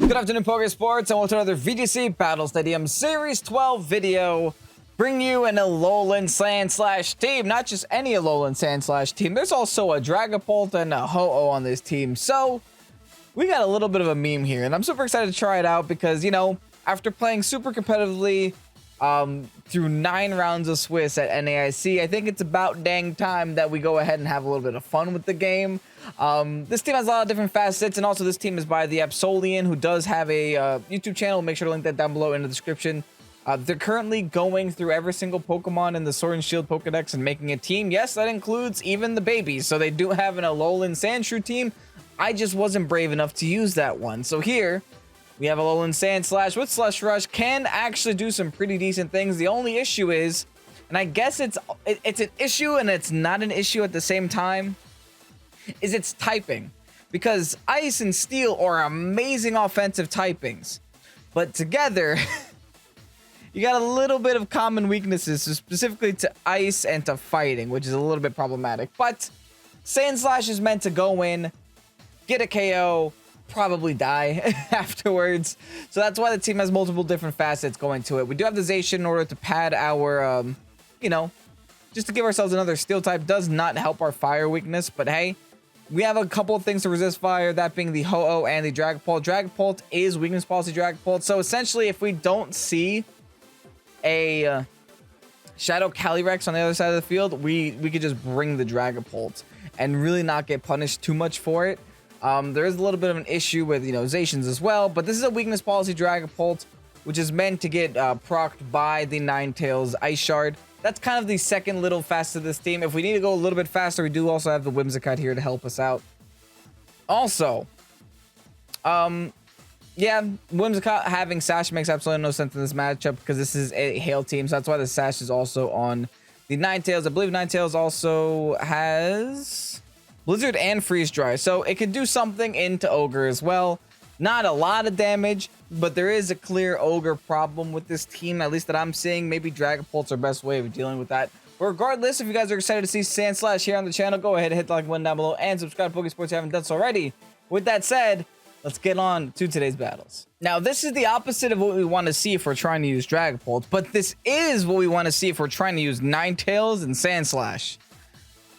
Good afternoon, Pokésports, and welcome to another VGC Battle Stadium Series 12 video. Bring you an ALOLAN SANDSLASH team. Not just any ALOLAN SANDSLASH team. There's also a Dragapult and a Ho-Oh on this team. So, we got a little bit of a meme here, and I'm super excited to try it out because, you know, after playing super competitively through 9 rounds of Swiss at NAIC, I think it's about dang time that we go ahead and have a little bit of fun with the game. This team has a lot of different facets, and also this team is by the Absolian, who does have a YouTube channel. Make sure to link that down below in the description. They're currently going through every single Pokemon in the Sword and Shield Pokedex and making a team. Yes, that includes even the babies. So they do have an ALOLAN Sandshrew team. I just wasn't brave enough to use that one. So here we have ALOLAN Sandslash with Slush Rush. Can actually do some pretty decent things. The only issue is, and I guess it's an issue and it's not an issue at the same time, is its typing. Because Ice and Steel are amazing offensive typings. But together, you got a little bit of common weaknesses, so specifically to Ice and to Fighting, which is a little bit problematic. But Sandslash is meant to go in, get a KO, probably die afterwards. So that's why the team has multiple different facets going to it. We do have the Zacian in order to pad our, you know, just to give ourselves another Steel type. Does not help our Fire weakness, but hey, we have a couple of things to resist fire, that being the Ho-Oh and the Dragapult. Dragapult is weakness policy Dragapult. So essentially, if we don't see a Shadow Calyrex on the other side of the field, we could just bring the Dragapult and really not get punished too much for it. There is a little bit of an issue with, you know, Zacians as well, but this is a weakness policy Dragapult, which is meant to get procced by the Ninetales Ice Shard. That's kind of the second little facet of this team. If we need to go a little bit faster, we do also have the Whimsicott here to help us out. Also, yeah, Whimsicott having Sash makes absolutely no sense in this matchup because this is a Hail team, so that's why the Sash is also on the Ninetales. I believe Ninetales also has Blizzard and Freeze Dry, so it could do something into Ogre as well. Not a lot of damage, but there is a clear Ogre problem with this team, at least that I'm seeing. Maybe Dragapult's our best way of dealing with that. But regardless, if you guys are excited to see Sandslash here on the channel, go ahead and hit the like button down below and subscribe to Pokésports if you haven't done so already. With that said, let's get on to today's battles. Now, this is the opposite of what we want to see if we're trying to use Dragapult, but this is what we want to see if we're trying to use Ninetales and Sandslash.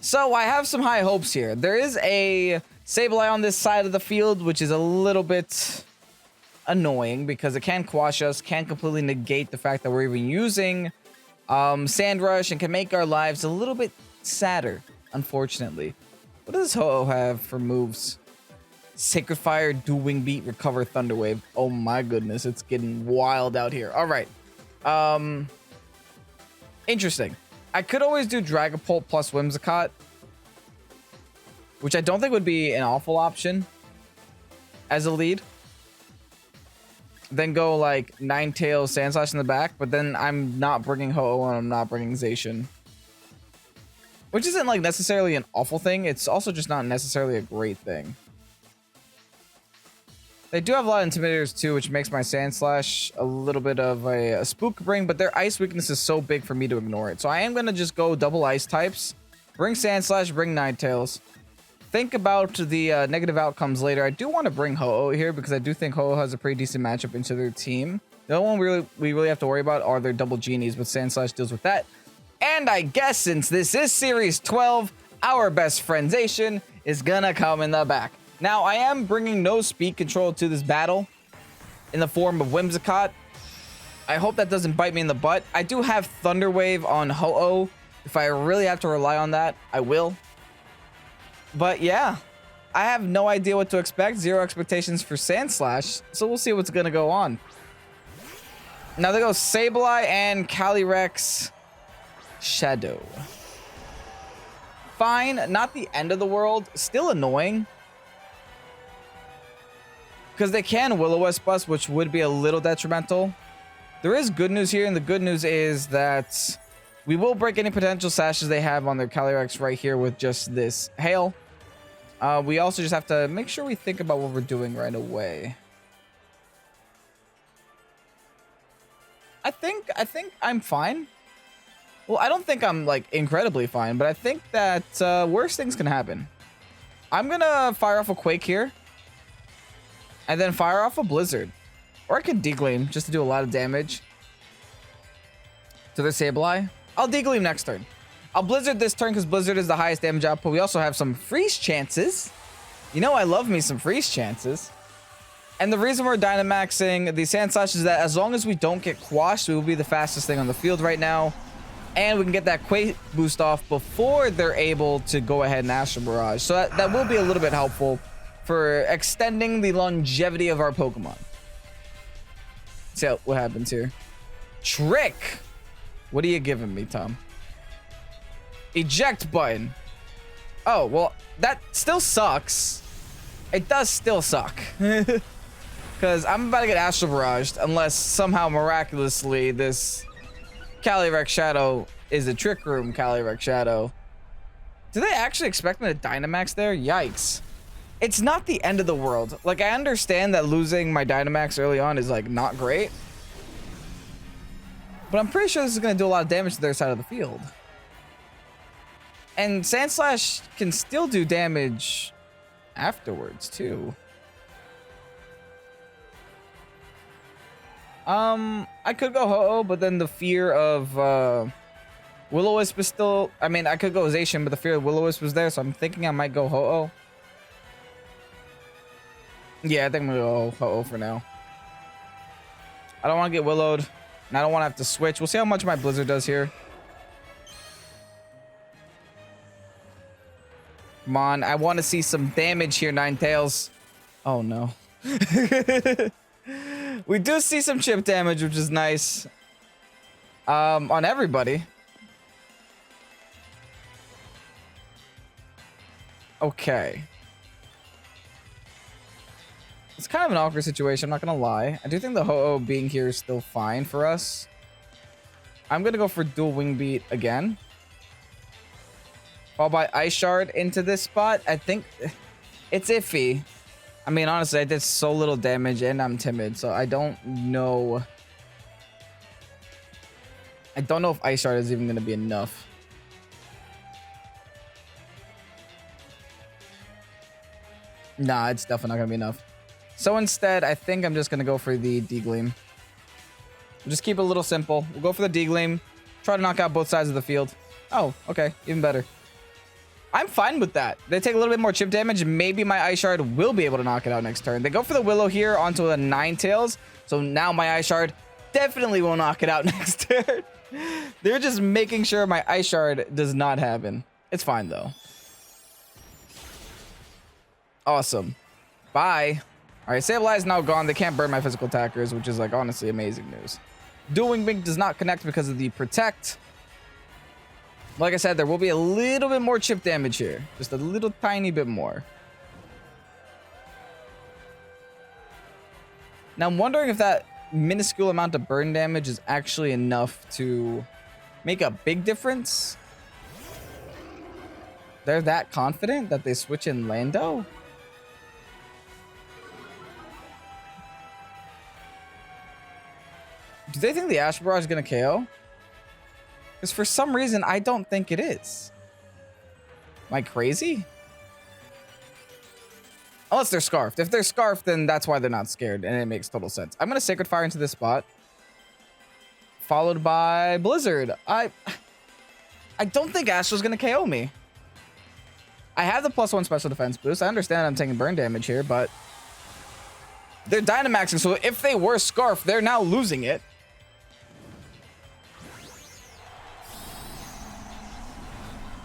So I have some high hopes here. There is a Sableye on this side of the field, which is a little bit annoying because it can quash us, can completely negate the fact that we're even using Sand Rush, and can make our lives a little bit sadder, unfortunately. What does Ho-Oh have for moves? Sacred Fire, Do Wing Beat, Recover, Thunder Wave. Oh my goodness, it's getting wild out here. All right. Interesting. I could always do Dragapult plus Whimsicott, which I don't think would be an awful option as a lead. Then go like Ninetales, Sandslash in the back, but then I'm not bringing Ho-Oh and I'm not bringing Zacian. Which isn't like necessarily an awful thing. It's also just not necessarily a great thing. They do have a lot of Intimidators too, which makes my Sandslash a little bit of a spook bring, but their Ice weakness is so big for me to ignore it. So I am going to just go double Ice types, bring Sandslash, bring Ninetales. Think about the negative outcomes later. I do want to bring Ho-Oh here because I do think Ho-Oh has a pretty decent matchup into their team. The only one we really have to worry about are their double Genies, but Sandslash deals with that. And I guess since this is Series 12, our best friend Zacian is going to come in the back. Now, I am bringing no speed control to this battle in the form of Whimsicott. I hope that doesn't bite me in the butt. I do have Thunder Wave on Ho-Oh. If I really have to rely on that, I will. But yeah, I have no idea what to expect. Zero expectations for Sandslash, so we'll see what's going to go on. Now, they go Sableye and Calyrex Shadow. Fine, not the end of the world. Still annoying. Because they can Will-O-Wisp us, which would be a little detrimental. There is good news here, and the good news is that we will break any potential sashes they have on their Calyrex right here with just this Hail. We also just have to make sure we think about what we're doing right away. I think I'm fine. Well, I don't think I'm like incredibly fine, but I think that worse things can happen. I'm gonna fire off a Quake here. And then fire off a Blizzard. Or I could Degleam just to do a lot of damage to their Sableye. I'll Degleam next turn. I'll Blizzard this turn because Blizzard is the highest damage output. We also have some freeze chances. You know I love me some freeze chances. And the reason we're Dynamaxing the Sandslash is that as long as we don't get quashed, we will be the fastest thing on the field right now. And we can get that Quake boost off before they're able to go ahead and Astral Barrage. So that will be a little bit helpful for extending the longevity of our Pokemon. See what happens here. Trick! What are you giving me, Tom? Eject button. Oh, well, that still sucks. It does still suck. Because I'm about to get Astral Barraged unless somehow miraculously this Calyrex Shadow is a Trick Room Calyrex Shadow. Do they actually expect me to Dynamax there? Yikes. It's not the end of the world. Like, I understand that losing my Dynamax early on is, like, not great. But I'm pretty sure this is going to do a lot of damage to their side of the field. And Sandslash can still do damage afterwards, too. I could go Ho-Oh, but then the fear of Will-O-Wisp is still... I mean, I could go Zacian, but the fear of Will-O-Wisp was there, so I'm thinking I might go Ho-Oh. Yeah, I think I'm gonna go Ho-Oh for now. I don't want to get Willowed, and I don't want to have to switch. We'll see how much my Blizzard does here. Come on, I want to see some damage here, Ninetales. Oh, no. We do see some chip damage, which is nice. On everybody. Okay. It's kind of an awkward situation, I'm not gonna lie. I do think the Ho-Oh being here is still fine for us. I'm gonna go for dual Wing Beat again. Followed by Ice Shard into this spot. I think it's iffy. I mean, honestly, I did so little damage and I'm timid, so I don't know. I don't know if Ice Shard is even gonna be enough. Nah, it's definitely not gonna be enough. So instead, I think I'm just gonna go for the Degleam. Just keep it a little simple. We'll go for the Degleam. Try to knock out both sides of the field. Oh, okay, even better. I'm fine with that. They take a little bit more chip damage. Maybe my Ice Shard will be able to knock it out next turn. They go for the Willow here onto a Ninetales. So now my Ice Shard definitely will knock it out next turn. They're just making sure my Ice Shard does not happen. It's fine, though. Awesome. Bye. All right, Sableye is now gone. They can't burn my physical attackers, which is, like, honestly amazing news. Dual Wing Beat does not connect because of the Protect. Like I said, there will be a little bit more chip damage here. Just a little tiny bit more. Now, I'm wondering if that minuscule amount of burn damage is actually enough to make a big difference. They're that confident that they switch in Lando? Do they think the Astral Barrage is going to KO? Because for some reason, I don't think it is. Am I crazy? Unless they're Scarfed. If they're Scarfed, then that's why they're not scared, and it makes total sense. I'm going to Sacred Fire into this spot. Followed by Blizzard. I don't think Astral's going to KO me. I have the +1 special defense boost. I understand I'm taking burn damage here, but they're Dynamaxing, so if they were Scarfed, they're now losing it.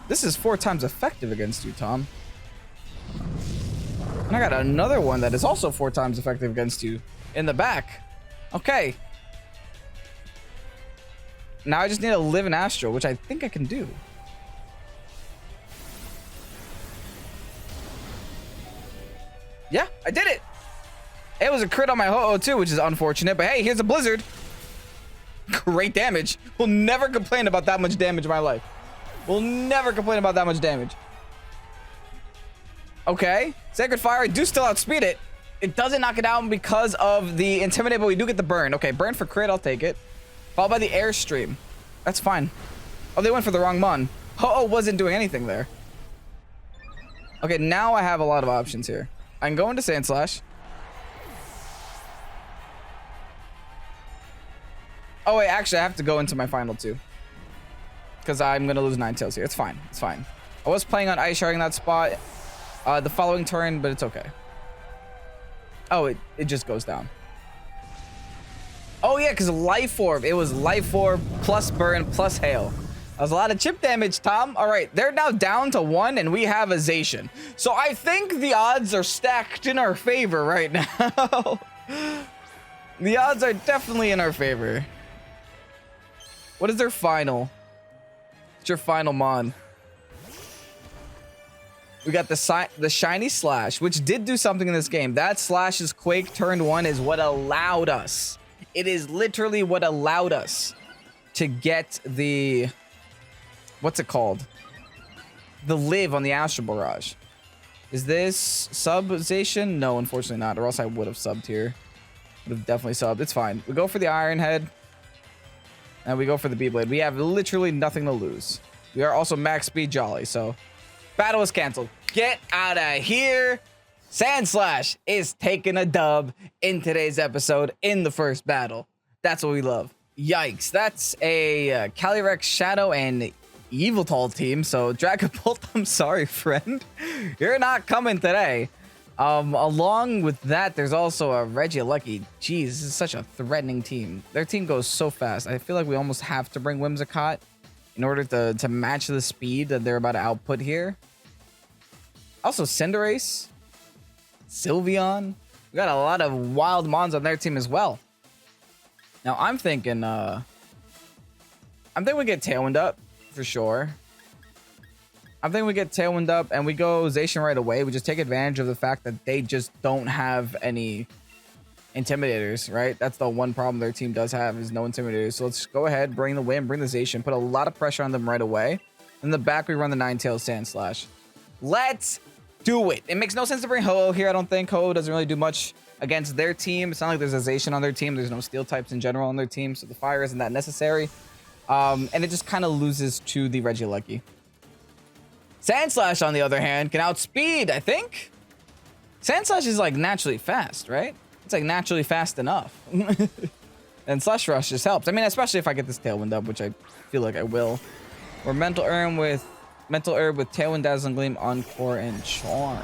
This is 4 times effective against you, Tom. And I got another one that is also 4 times effective against you in the back. Okay. Now I just need to live in Astral, which I think I can do. Yeah, I did it. It was a crit on my Ho-Oh too, which is unfortunate. But hey, here's a Blizzard. Great damage. We'll never complain about that much damage in my life. We'll never complain about that much damage. Okay. Sacred Fire. I do still outspeed it. It doesn't knock it down because of the Intimidate, but we do get the burn. Okay, burn for crit. I'll take it. Followed by the Airstream. That's fine. Oh, they went for the wrong Mon. Ho-Oh wasn't doing anything there. Okay, now I have a lot of options here. I can go into Sandslash. Oh, wait, actually, I have to go into my final two. Because I'm going to lose Ninetales here. It's fine. It's fine. I was planning on ice sharding that spot the following turn, but it's okay. Oh, it just goes down. Oh, yeah, because Life Orb. It was Life Orb plus Burn plus Hail. That was a lot of chip damage, Tom. All right, they're now down to 1, and we have a Zacian. So I think the odds are stacked in our favor right now. The odds are definitely in our favor. What is their final? What's your final mon? We got the shiny Slash, which did do something in this game. That Slash's Quake turn 1 is what allowed us. It is literally what allowed us to get the... What's it called? The live on the Astral Barrage. Is this sub Zacian? No, unfortunately not, or else I would have subbed here. Would have definitely subbed. It's fine. We go for the Iron Head. And we go for the Beyblade. We have literally nothing to lose. We are also max speed jolly, so... Battle is canceled. Get out of here. Sandslash is taking a dub in today's episode in the first battle. That's what we love. Yikes. That's a Calyrex Shadow and Yveltal team. So Dragapult, I'm sorry, friend. You're not coming today. Along with that, there's also a Regieleki. Jeez, this is such a threatening team. Their team goes so fast. I feel like we almost have to bring Whimsicott in order to match the speed that they're about to output here. Also, Cinderace, Sylveon. We got a lot of wild mons on their team as well. Now, I'm thinking we get Tailwind up for sure. I'm thinking we get Tailwind up and we go Zacian right away. We just take advantage of the fact that they just don't have any Intimidators, right? That's the one problem their team does have is no Intimidators. So let's go ahead, bring the win, bring the Zacian, put a lot of pressure on them right away. In the back, we run the Ninetales Sandslash. Let's do it. It makes no sense to bring Ho-Oh here, I don't think. Ho-Oh doesn't really do much against their team. It's not like there's a Zacian on their team. There's no Steel types in general on their team, so the fire isn't that necessary. And it just kind of loses to the Regieleki. Sandslash, on the other hand, can outspeed, I think. Sandslash is like naturally fast, right? It's like naturally fast enough. And Slush Rush just helps. I mean, especially if I get this Tailwind up, which I feel like I will. Or Mental Herb with Tailwind, Dazzling Gleam, Encore, and Charm.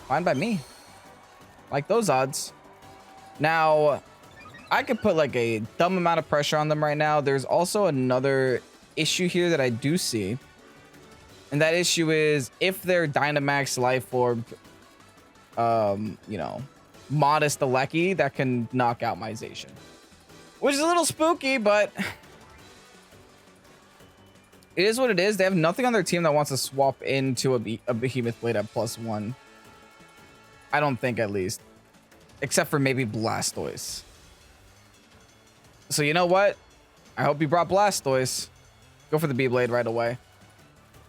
Fine by me. Like those odds. Now, I could put like a dumb amount of pressure on them right now. There's also another issue here that I do see. And that issue is if their Dynamax Life Orb, you know, modest Alecki, that can knock out my Zacian. Which is a little spooky, but it is what it is. They have nothing on their team that wants to swap into a Behemoth Blade at +1. I don't think, at least. Except for maybe Blastoise. So you know what? I hope you brought Blastoise. Go for the Beyblade right away.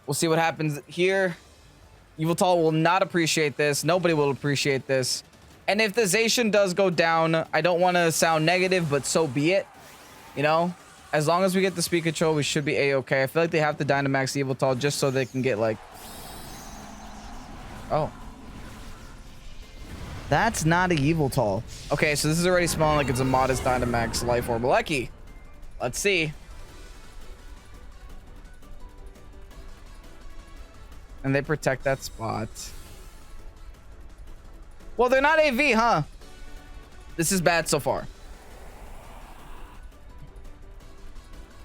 We'll see what happens here. Yveltal will not appreciate this. Nobody will appreciate this. And if the Zacian does go down, I don't want to sound negative, but so be it. You know? As long as we get the speed control, we should be A-okay. I feel like they have to Dynamax Yveltal just so they can get, like... Oh. That's not a Yveltal. Okay, so this is already smelling like it's a modest Dynamax Life Orb Alecki. Let's see. And they protect that spot. Well, they're not AV, huh? This is bad so far.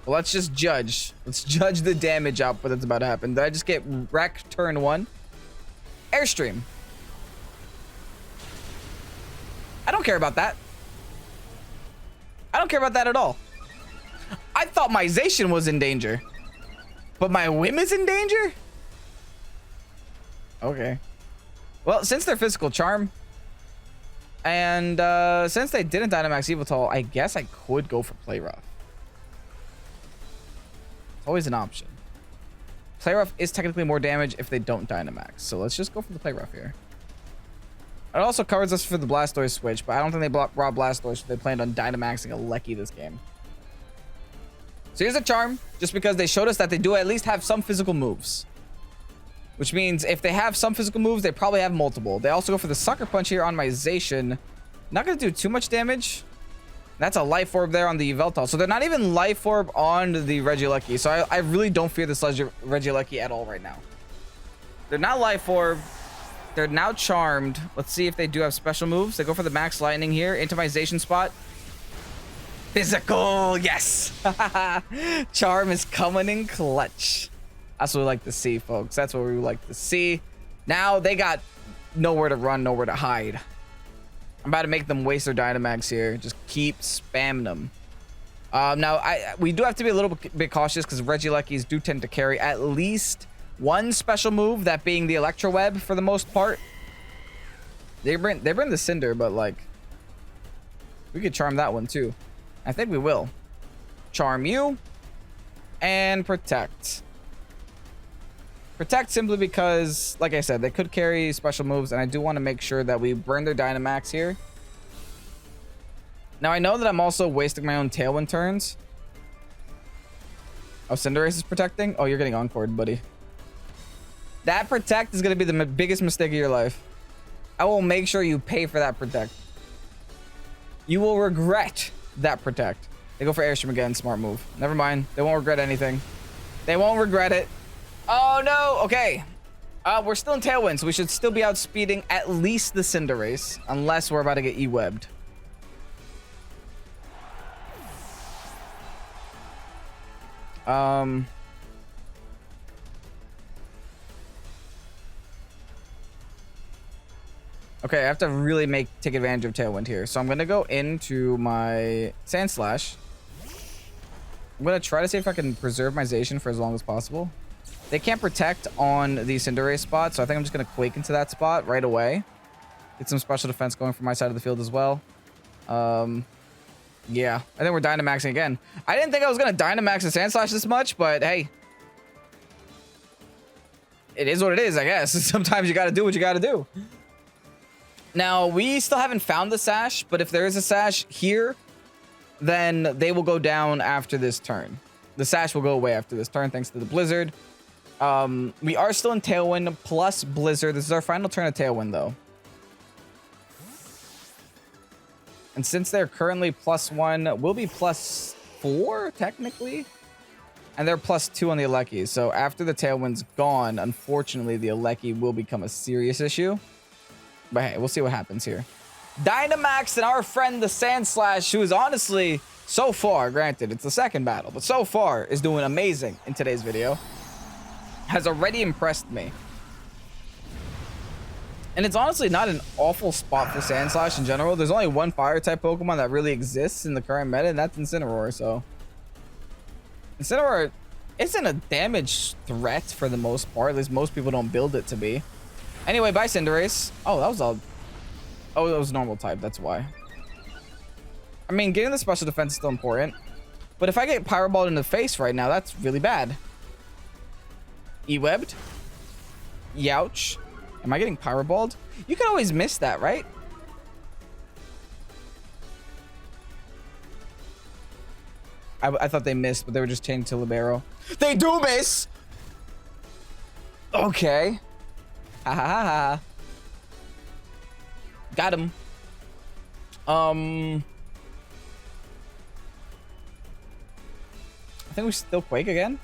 Well, let's just judge. Let's judge the damage output that's about to happen. Did I just get wrecked turn 1? Airstream. I don't care about that. I don't care about that at all. I thought my Zacian was in danger. But my Whim is in danger? Okay. Well, since they're Physical Charm, and since they didn't Dynamax Yveltal, I guess I could go for Play Rough. It's always an option. Play Rough is technically more damage if they don't Dynamax, so let's just go for the Play Rough here. It also covers us for the Blastoise switch, but I don't think they brought Blastoise, so they planned on Dynamaxing Alecki this game. So here's a Charm, just because they showed us that they do at least have some physical moves. Which means if they have some physical moves, they probably have multiple. They also go for the Sucker Punch here on my Zacian. Not going to do too much damage. That's a Life Orb there on the Yveltal. So they're not even Life Orb on the Regieleki. So I really don't fear this Regieleki at all right now. They're not Life Orb. They're now Charmed. Let's see if they do have special moves. They go for the Max Lightning here. Intimidation spot. Physical. Yes. Charm is coming in clutch. That's what we like to see, folks. That's what we like to see. Now they got nowhere to run, nowhere to hide. I'm about to make them waste their Dynamax here. Just keep spamming them. Now, we do have to be a little bit cautious because Regielekis do tend to carry at least one special move, that being the Electro Web for the most part. They bring the Cinder, but like we could charm that one too. I think we will. Charm you and protect. Protect simply because, like I said, they could carry special moves, and I do want to make sure that we burn their Dynamax here. Now, I know that I'm also wasting my own Tailwind turns. Oh, Cinderace is protecting? Oh, you're getting Encored, buddy. That Protect is going to be the biggest mistake of your life. I will make sure you pay for that Protect. You will regret that Protect. They go for Airstream again. Smart move. Never mind. They won't regret anything. They won't regret it. Oh, no. Okay. We're still in Tailwind, so we should still be outspeeding at least the Cinderace, unless we're about to get E-webbed. Okay, I have to really take advantage of Tailwind here. So I'm going to go into my Sandslash. I'm going to try to see if I can preserve my Zacian for as long as possible. They can't protect on the Cinderace spot, so I think I'm just going to Quake into that spot right away. Get some special defense going from my side of the field as well. Yeah, I think we're Dynamaxing again. I didn't think I was going to Dynamax the Sandslash this much, but hey. It is what it is, I guess. Sometimes you got to do what you got to do. Now, we still haven't found the Sash, but if there is a Sash here, then they will go down after this turn. The Sash will go away after this turn, thanks to the Blizzard. We are still in Tailwind plus Blizzard. This is our final turn of Tailwind, though. And since they're currently +1, we'll be +4, technically. And they're +2 on the Aleki. So after the Tailwind's gone, unfortunately, the Aleki will become a serious issue. But hey, we'll see what happens here. Dynamax and our friend the Sandslash, who is honestly, so far, granted, it's the second battle, but so far is doing amazing in today's video, has already impressed me. And it's honestly not an awful spot for Sandslash in general. There's only one Fire-type Pokemon that really exists in the current meta, and that's Incineroar, so... Incineroar isn't a damage threat for the most part. At least most people don't build it to be. Anyway, bye, Cinderace. Oh, that was all... Oh, that was normal type, that's why. I mean, getting the special defense is still important. But if I get Pyro Balled in the face right now, that's really bad. E-webbed. Youch. Am I getting Pyro Balled? You can always miss that, right? I thought they missed, but they were just changed to Libero. They do miss! Okay. Ha ha ha ha. Got him. I think we still Quake again.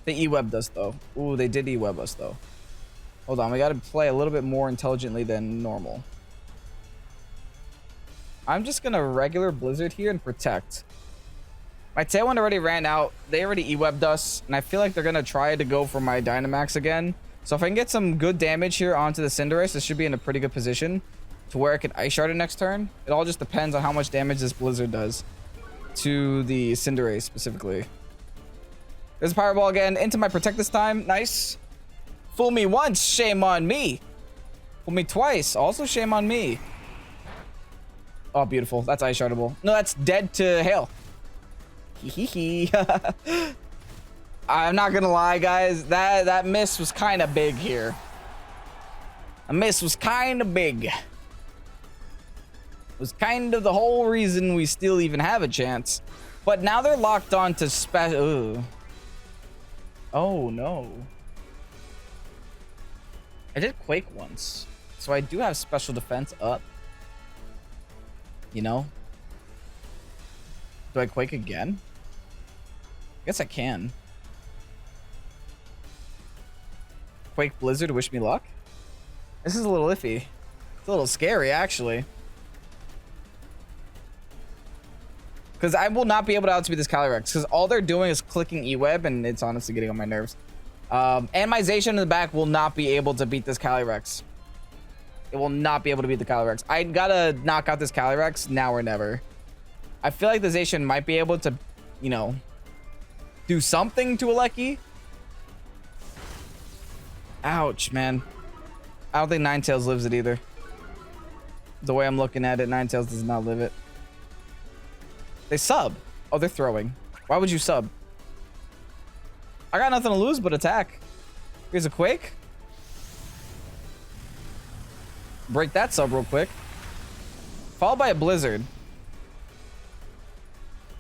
They E-webbed us though. Ooh, they did E-web us though. Hold on, we gotta play a little bit more intelligently than normal. I'm just gonna regular Blizzard here and protect. My Tailwind already ran out. They already E-webbed us, and I feel like they're gonna try to go for my Dynamax again. So if I can get some good damage here onto the Cinderace, this should be in a pretty good position to where I can Ice Shard it next turn. It all just depends on how much damage this Blizzard does to the Cinderace specifically. There's a Pyro Ball again into my Protect this time. Nice. Fool me once, shame on me. Fool me twice, also shame on me. Oh, beautiful. That's Ice Shardable. No, that's dead to Hail. Hee. I'm not gonna lie, guys. That miss was kind of big here. A miss was kind of big. It was kind of the whole reason we still even have a chance. But now they're locked on to special. Oh no. I did Quake once, so I do have special defense up. You know, Do I Quake again? I guess I can. Quake Blizzard, wish me luck. This is a little iffy. It's a little scary, actually. Because I will not be able to outspeed this Calyrex. Because all they're doing is clicking E-Web, and it's honestly getting on my nerves. And my Zacian in the back will not be able to beat this Calyrex. It will not be able to beat the Calyrex. I gotta knock out this Calyrex now or never. I feel like the Zacian might be able to, you know, do something to Alecki. Ouch, man. I don't think Ninetales lives it either. The way I'm looking at it, Ninetales does not live it. They sub. Oh, they're throwing. Why would you sub? I got nothing to lose but attack. Here's a Quake. Break that sub real quick. Followed by a Blizzard.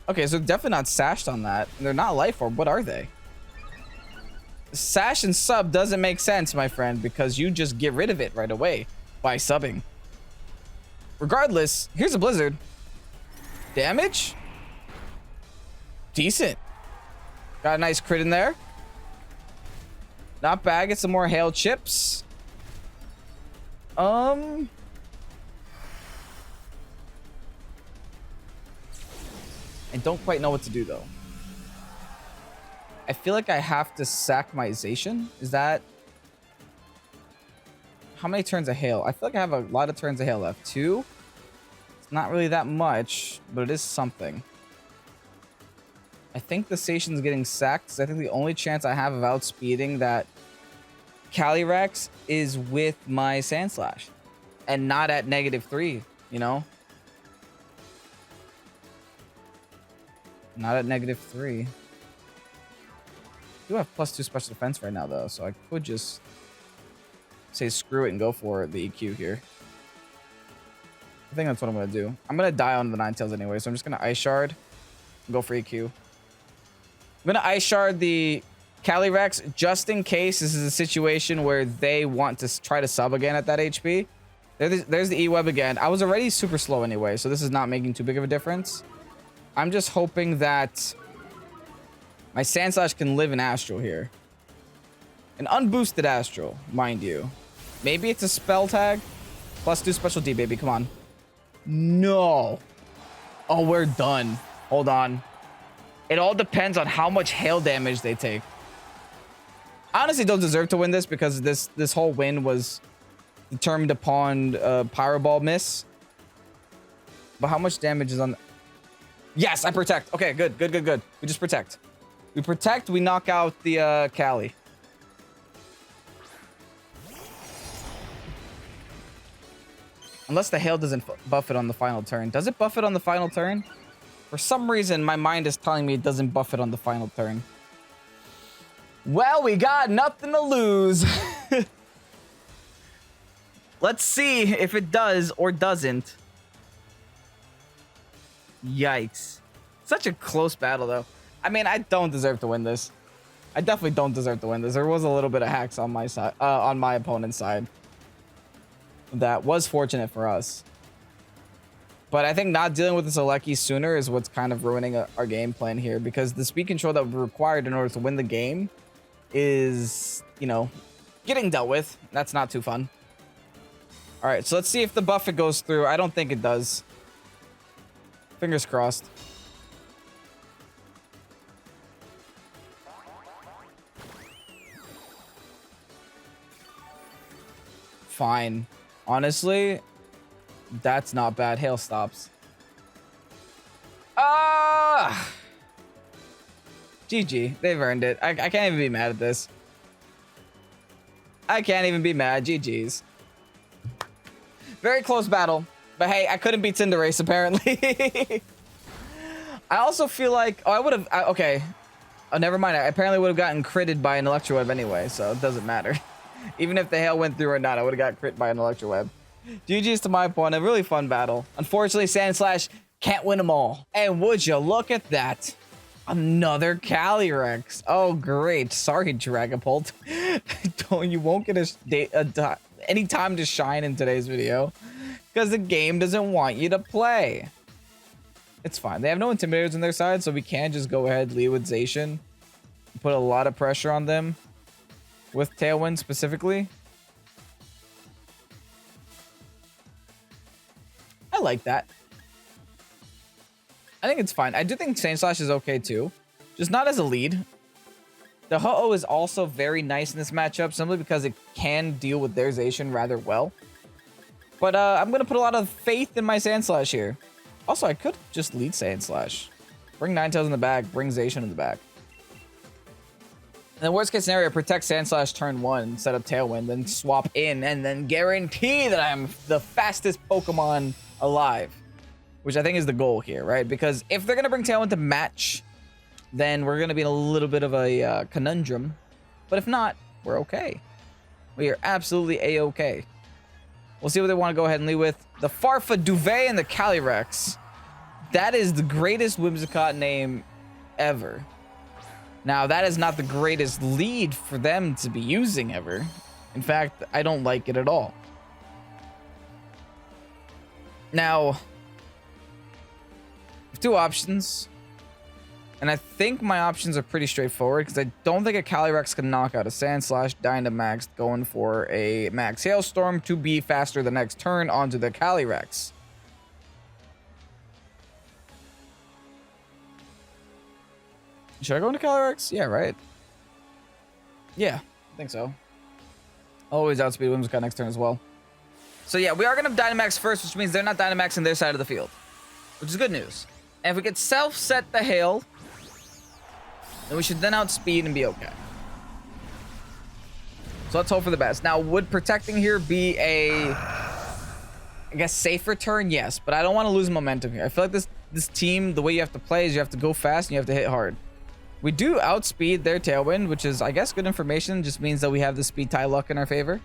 Okay, so definitely not sashed on that. They're not Life Orb. What are they? Sash and sub doesn't make sense, my friend, because you just get rid of it right away by subbing. Regardless, here's a Blizzard. Damage? Decent. Got a nice crit in there. Not bad. Get some more hail chips. I don't quite know what to do, though. I feel like I have to sack my Zacian. Is that... How many turns of hail? I feel like I have a lot of turns of hail left. 2? It's not really that much, but it is something. I think the Zacian's getting sacked, because I think the only chance I have of outspeeding that Calyrex is with my Sandslash. And not at -3, you know? Not at -3. I do have +2 special defense right now, though, so I could just say screw it and go for the EQ here. I think that's what I'm going to do. I'm going to die on the Ninetales anyway, so I'm just going to Ice Shard and go for EQ. I'm going to Ice Shard the Calyrex just in case this is a situation where they want to try to sub again at that HP. There's the E-Web again. I was already super slow anyway, so this is not making too big of a difference. I'm just hoping that my Sandslash can live in Astral here. An unboosted Astral, mind you. Maybe it's a spell tag. +2 special D, baby. Come on. No. Oh, we're done. Hold on. It all depends on how much hail damage they take. I honestly don't deserve to win this because this whole win was determined upon Pyro Ball miss. But how much damage is on... Yes, I protect. Okay, good. We just protect. We protect, we knock out the Cali. Unless the hail doesn't buff it on the final turn. Does it buff it on the final turn? For some reason, my mind is telling me it doesn't buff it on the final turn. Well, we got nothing to lose. Let's see if it does or doesn't. Yikes. Such a close battle, though. I mean, I don't deserve to win this. I definitely don't deserve to win this. There was a little bit of hacks on my side, on my opponent's side. That was fortunate for us. But I think not dealing with this Alecki sooner is what's kind of ruining our game plan here, because the speed control that we're required in order to win the game is, you know, getting dealt with. That's not too fun. All right, so let's see if the buffet goes through. I don't think it does. Fingers crossed. Fine. Honestly, that's not bad. Hail stops. Ah! GG. They've earned it. I can't even be mad at this. I can't even be mad. GG's. Very close battle. But hey, I couldn't beat Cinderace, apparently. I also feel like... Oh, I would have... Okay. Oh, never mind. I apparently would have gotten critted by an Electro Web anyway, so it doesn't matter. Even if the hail went through or not, I would have got crit by an Electro Web. GG's to my opponent. A really fun battle. Unfortunately, Sandslash can't win them all. And would you look at that? Another Calyrex. Oh, great. Sorry, Dragapult. You won't get any time to shine in today's video because the game doesn't want you to play. It's fine. They have no Intimidators on their side, so we can just go ahead, lead with Zacian. Put a lot of pressure on them with Tailwind specifically. I like that. I think it's fine. I do think Sandslash is okay too. Just not as a lead. The Ho-Oh is also very nice in this matchup, simply because it can deal with their Zacian rather well. But I'm going to put a lot of faith in my Sandslash here. Also, I could just lead Sandslash. Bring Ninetales in the back, bring Zacian in the back. In the worst case scenario, protect Sandslash turn 1, set up Tailwind, then swap in, and then guarantee that I'm the fastest Pokemon alive. Which I think is the goal here, right? Because if they're going to bring Tailwind to match, then we're going to be in a little bit of a conundrum. But if not, we're okay. We are absolutely A-okay. We'll see what they want to go ahead and lead with. The Farfa Duvet and the Calyrex. That is the greatest Whimsicott name ever. Now, that is not the greatest lead for them to be using ever. In fact, I don't like it at all. Now, I have two options. And I think my options are pretty straightforward, because I don't think a Calyrex can knock out a Sandslash Dynamax going for a Max Hailstorm to be faster the next turn onto the Calyrex. Should I go into Calyrex? Yeah, right? Yeah, I think so. Always outspeed Whimsicott next turn as well. So yeah, we are going to Dynamax first, which means they're not Dynamaxing their side of the field, which is good news. And if we could self-set the Hail, then we should then outspeed and be okay. So let's hope for the best. Now, would protecting here be a, I guess, safer turn? Yes, but I don't want to lose momentum here. I feel like this team, the way you have to play is you have to go fast and you have to hit hard. We do outspeed their Tailwind, which is, I guess, good information. Just means that we have the speed tie luck in our favor.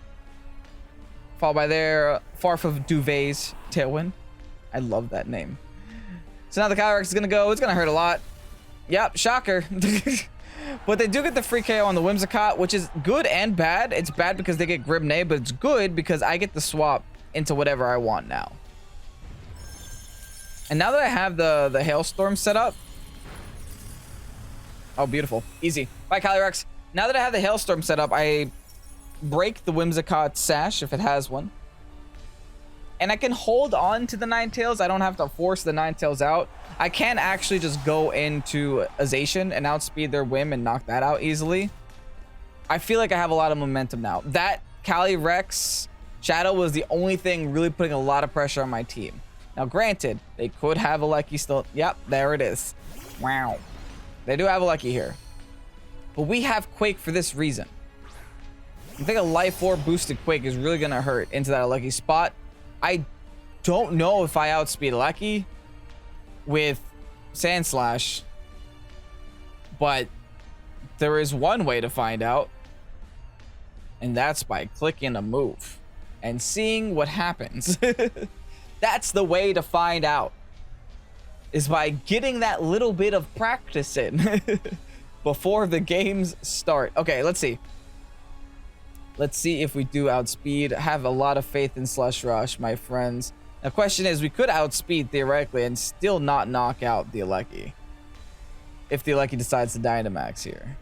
Followed by their Farfa Duvet's Tailwind. I love that name. So now the Calyrex is going to go. It's going to hurt a lot. Yep, shocker. But they do get the free KO on the Whimsicott, which is good and bad. It's bad because they get Grimnay, but it's good because I get the swap into whatever I want now. And now that I have the Hailstorm set up. Oh, beautiful. Easy. Bye, Calyrex. Now that I have the Hailstorm set up, I break the Whimsicott sash if it has one. And I can hold on to the Ninetales. I don't have to force the Ninetales out. I can actually just go into a Zacian and outspeed their Whim and knock that out easily. I feel like I have a lot of momentum now. That Calyrex Shadow was the only thing really putting a lot of pressure on my team. Now, granted, they could have a Lucky still. Yep, there it is. Wow. They do have a Lucky here. But we have Quake for this reason. I think a Life Orb boosted Quake is really going to hurt into that Lucky spot. I don't know if I outspeed Lucky with Sandslash, but there is one way to find out, and that's by clicking a move and seeing what happens. That's the way to find out, is by getting that little bit of practice in before the games start. Okay, let's see. Let's see if we do outspeed. I have a lot of faith in Slush Rush, my friends. The question is, we could outspeed theoretically and still not knock out the Alecki. If the Alecki decides to Dynamax here.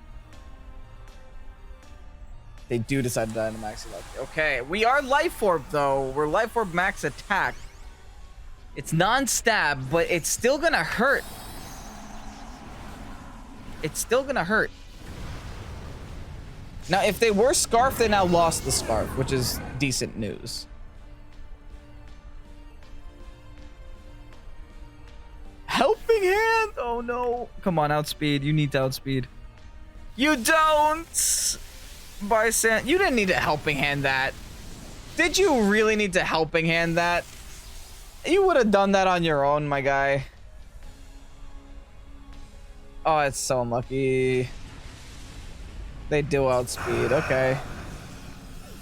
They do decide to Dynamax the Alecki. Okay, we are Life Orb though. We're Life Orb max attack. It's non-stab, but it's still gonna hurt. It's still gonna hurt. Now, if they were Scarf, they now lost the Scarf, which is decent news. Helping Hand! Oh no. Come on, outspeed. You need to outspeed. You don't! You didn't need to Helping Hand that. Did you really need to Helping Hand that? You would have done that on your own, my guy. Oh, it's so unlucky. They do outspeed. Okay.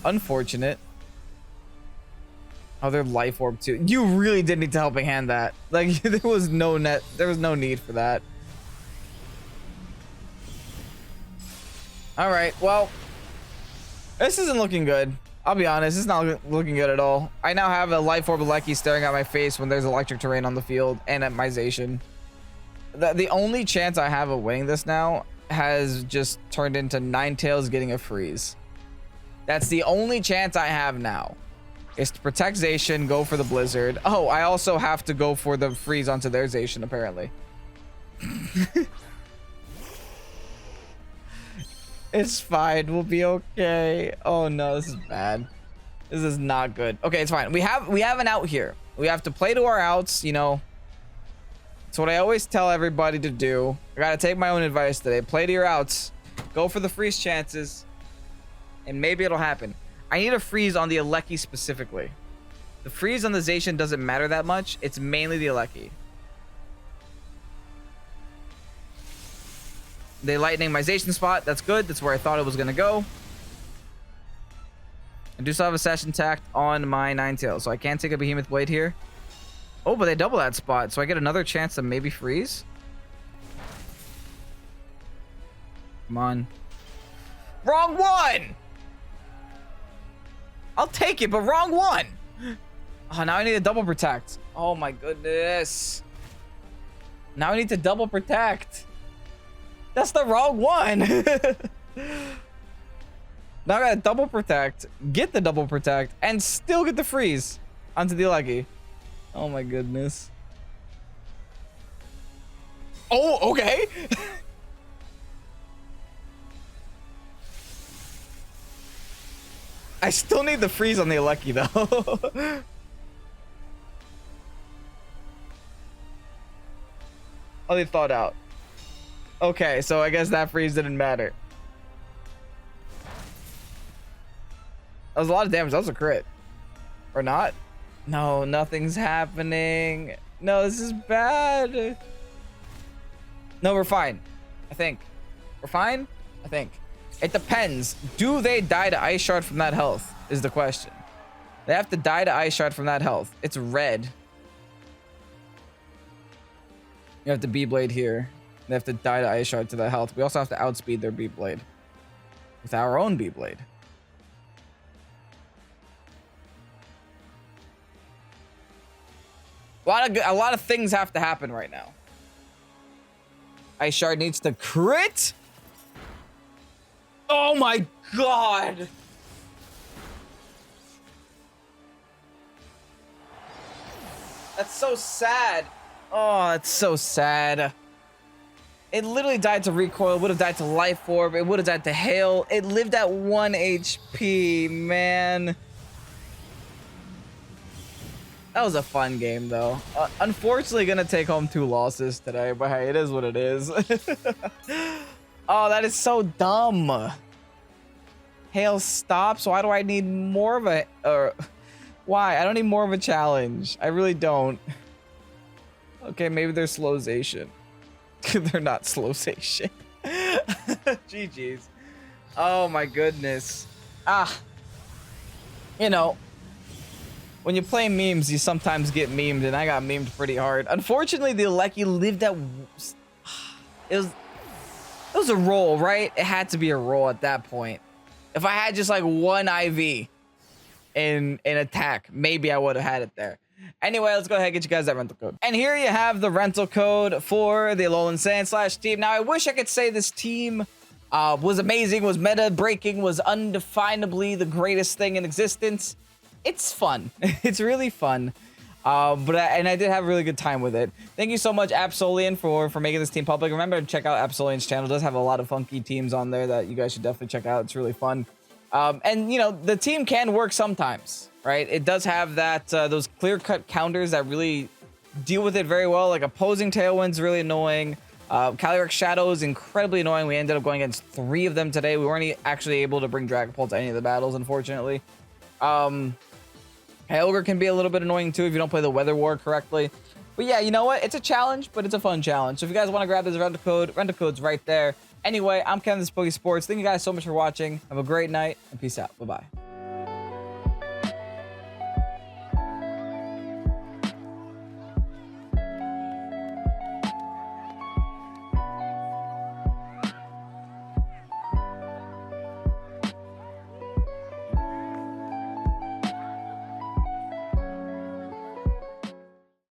Unfortunate. Oh, they're Life Orb too. You really did need to Helping Hand that. Like, there was no need for that. All right. Well, this isn't looking good. I'll be honest, it's not looking good at all. I now have a Life Orb Lecky staring at my face when there's electric terrain on the field and at my Zacian. The only chance I have of winning this now has just turned into Ninetales getting a freeze. That's the only chance I have now, is to protect Zacian, go for the Blizzard. Oh, I also have to go for the freeze onto their Zacian, apparently. It's fine. We'll be okay. Oh no, this is bad. This is not good. Okay, it's fine. We have an out here. We have to play to our outs, you know. It's what I always tell everybody to do. I gotta take my own advice today. Play to your outs. Go for the freeze chances. And maybe it'll happen. I need a freeze on the Alecki specifically. The freeze on the Zacian doesn't matter that much. It's mainly the Alecki. They lightning my Zacian spot. That's good. That's where I thought it was going to go. I do still have a session tacked on my Ninetales, so I can't take a Behemoth Blade here. Oh, but they double that spot, so I get another chance to maybe freeze. Come on. Wrong one! I'll take it, but wrong one! Oh, now I need a double protect. Oh my goodness. Now I need to double protect. That's the wrong one. Now I gotta double protect, get the double protect, and still get the freeze onto the Alecki. Oh my goodness. Oh, okay. I still need the freeze on the Alecki though. Oh, they thawed out. Okay, so I guess that freeze didn't matter. That was a lot of damage. That was a crit. Or not? No, nothing's happening. No, this is bad. No, we're fine. I think. We're fine? I think. It depends. Do they die to Ice Shard from that health? Is the question. They have to die to Ice Shard from that health. It's red. You have the B-Blade here. They have to die to Ice Shard to that health. We also have to outspeed their B-Blade with our own B-Blade. A lot of things have to happen right now. Ice Shard needs to crit. Oh my god. That's so sad. Oh, that's so sad. It literally died to recoil. It would have died to Life Orb. It would have died to Hail. It lived at 1 HP, man. That was a fun game, though. Unfortunately, gonna take home 2 losses today, but hey, it is what it is. Oh, that is so dumb. Hail stops. Why do I need more of a... why? I don't need more of a challenge. I really don't. Okay, maybe they're slowzation. They're not slowzation. GG's. Oh my goodness. You know, when you play memes, you sometimes get memed, and I got memed pretty hard. Unfortunately, the Alecki lived at... It was a roll, right? It had to be a roll at that point. If I had just like 1 IV in attack, maybe I would have had it there. Anyway, let's go ahead and get you guys that rental code. And here you have the rental code for the ALOLAN SANDSLASH team. Now, I wish I could say this team was amazing, was meta-breaking, was undefinably the greatest thing in existence. It's fun. It's really fun. And I did have a really good time with it. Thank you so much, Absolian, for making this team public. Remember to check out Absolian's channel. It does have a lot of funky teams on there that you guys should definitely check out. It's really fun. And, you know, the team can work sometimes, right? It does have that those clear-cut counters that really deal with it very well. Like opposing Tailwind's really annoying. Calyrex Shadow is incredibly annoying. We ended up going against 3 of them today. We weren't actually able to bring Dragapult to any of the battles, unfortunately. Ogre can be a little bit annoying too if you don't play the Weather War correctly. But yeah, you know what? It's a challenge, but it's a fun challenge. So if you guys want to grab this rental code's right there. Anyway, I'm Kevin, this is Pokésports. Thank you guys so much for watching. Have a great night, and peace out. Bye-bye.